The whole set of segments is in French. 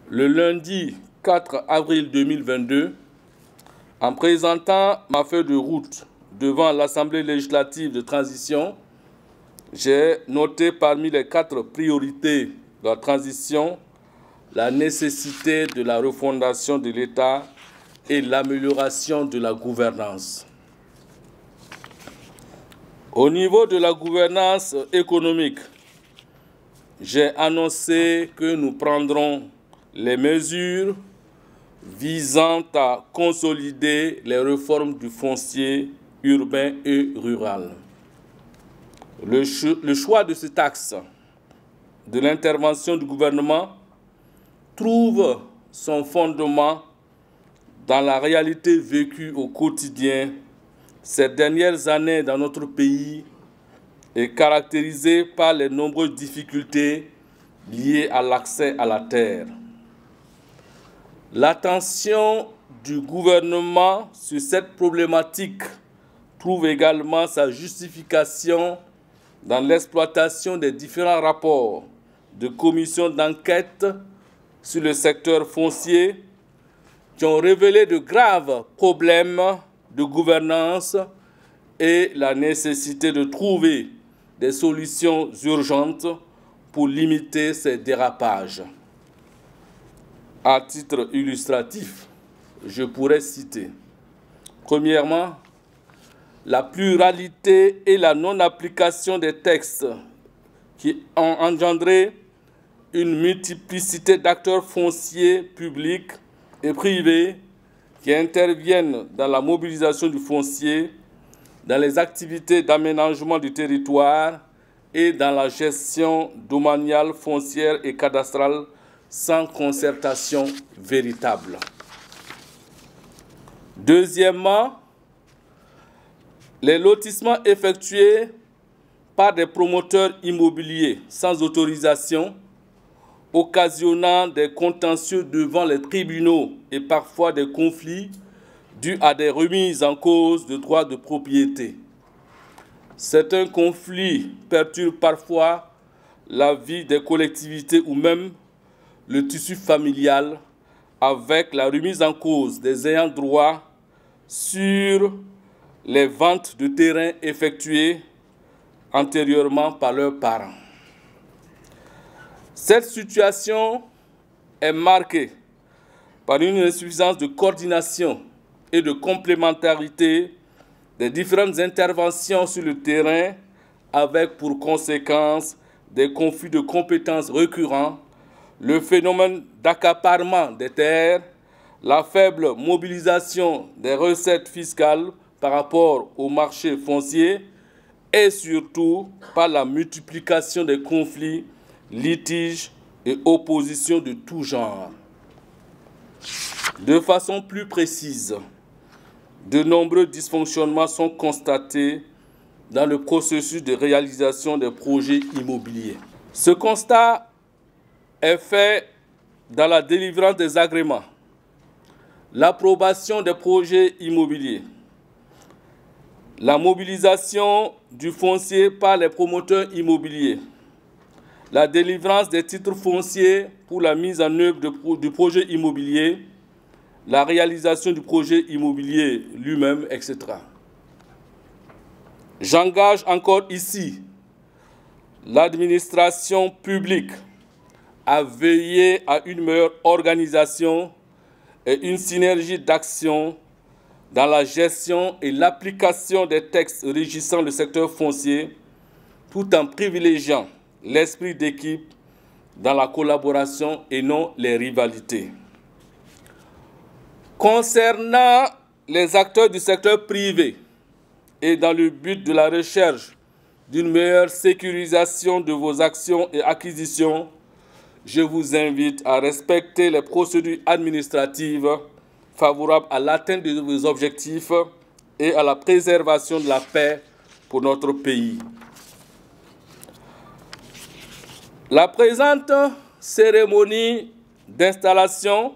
le lundi 4 avril 2022, en présentant ma feuille de route devant l'Assemblée législative de transition, j'ai noté parmi les 4 priorités de la transition la nécessité de la refondation de l'État et l'amélioration de la gouvernance. Au niveau de la gouvernance économique, j'ai annoncé que nous prendrons les mesures visant à consolider les réformes du foncier urbain et rural. Le choix de cet axe de l'intervention du gouvernement trouve son fondement dans la réalité vécue au quotidien ces dernières années dans notre pays est caractérisée par les nombreuses difficultés liées à l'accès à la terre. L'attention du gouvernement sur cette problématique trouve également sa justification dans l'exploitation des différents rapports de commissions d'enquête sur le secteur foncier qui ont révélé de graves problèmes de gouvernance et la nécessité de trouver des solutions urgentes pour limiter ces dérapages. À titre illustratif, je pourrais citer, premièrement, la pluralité et la non-application des textes qui ont engendré une multiplicité d'acteurs fonciers publics et privés qui interviennent dans la mobilisation du foncier, dans les activités d'aménagement du territoire et dans la gestion domaniale, foncière et cadastrale sans concertation véritable. Deuxièmement, les lotissements effectués par des promoteurs immobiliers sans autorisation, occasionnant des contentieux devant les tribunaux et parfois des conflits dus à des remises en cause de droits de propriété. Certains conflits perturbent parfois la vie des collectivités ou même le tissu familial avec la remise en cause des ayants droit sur les ventes de terrains effectuées antérieurement par leurs parents. Cette situation est marquée par une insuffisance de coordination et de complémentarité des différentes interventions sur le terrain avec pour conséquence des conflits de compétences récurrents, le phénomène d'accaparement des terres, la faible mobilisation des recettes fiscales par rapport au marché foncier et surtout par la multiplication des conflits, litiges et oppositions de tout genre. De façon plus précise, de nombreux dysfonctionnements sont constatés dans le processus de réalisation des projets immobiliers. Ce constat est fait dans la délivrance des agréments, l'approbation des projets immobiliers, la mobilisation du foncier par les promoteurs immobiliers, la délivrance des titres fonciers pour la mise en œuvre du projet immobilier, la réalisation du projet immobilier lui-même, etc. J'engage encore ici l'administration publique à veiller à une meilleure organisation et une synergie d'action dans la gestion et l'application des textes régissant le secteur foncier, tout en privilégiant l'esprit d'équipe dans la collaboration et non les rivalités. Concernant les acteurs du secteur privé et dans le but de la recherche d'une meilleure sécurisation de vos actions et acquisitions, je vous invite à respecter les procédures administratives favorables à l'atteinte de vos objectifs et à la préservation de la paix pour notre pays. La présente cérémonie d'installation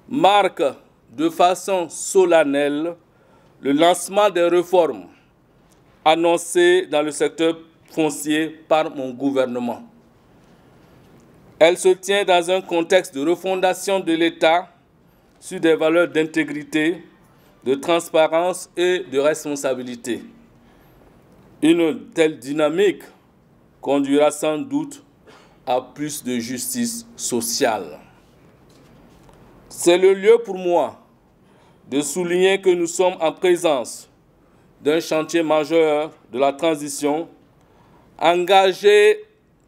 marque de façon solennelle le lancement des réformes annoncées dans le secteur foncier par mon gouvernement. Elle se tient dans un contexte de refondation de l'État sur des valeurs d'intégrité, de transparence et de responsabilité. Une telle dynamique conduira sans doute à plus de justice sociale. C'est le lieu pour moi de souligner que nous sommes en présence d'un chantier majeur de la transition, engagé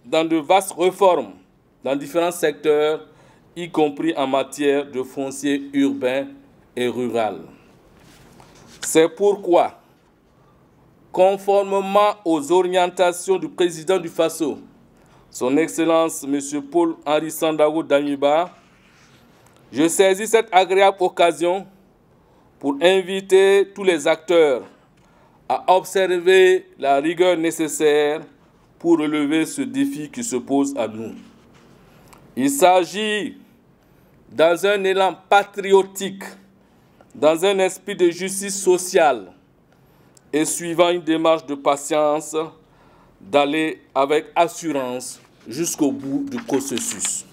dans de vastes réformes dans différents secteurs, y compris en matière de foncier urbain et rural. C'est pourquoi, conformément aux orientations du président du Faso, son Excellence M. Paul-Henri Sandaogo Damiba, je saisis cette agréable occasion pour inviter tous les acteurs à observer la rigueur nécessaire pour relever ce défi qui se pose à nous. Il s'agit, dans un élan patriotique, dans un esprit de justice sociale et suivant une démarche de patience, d'aller avec assurance jusqu'au bout du processus.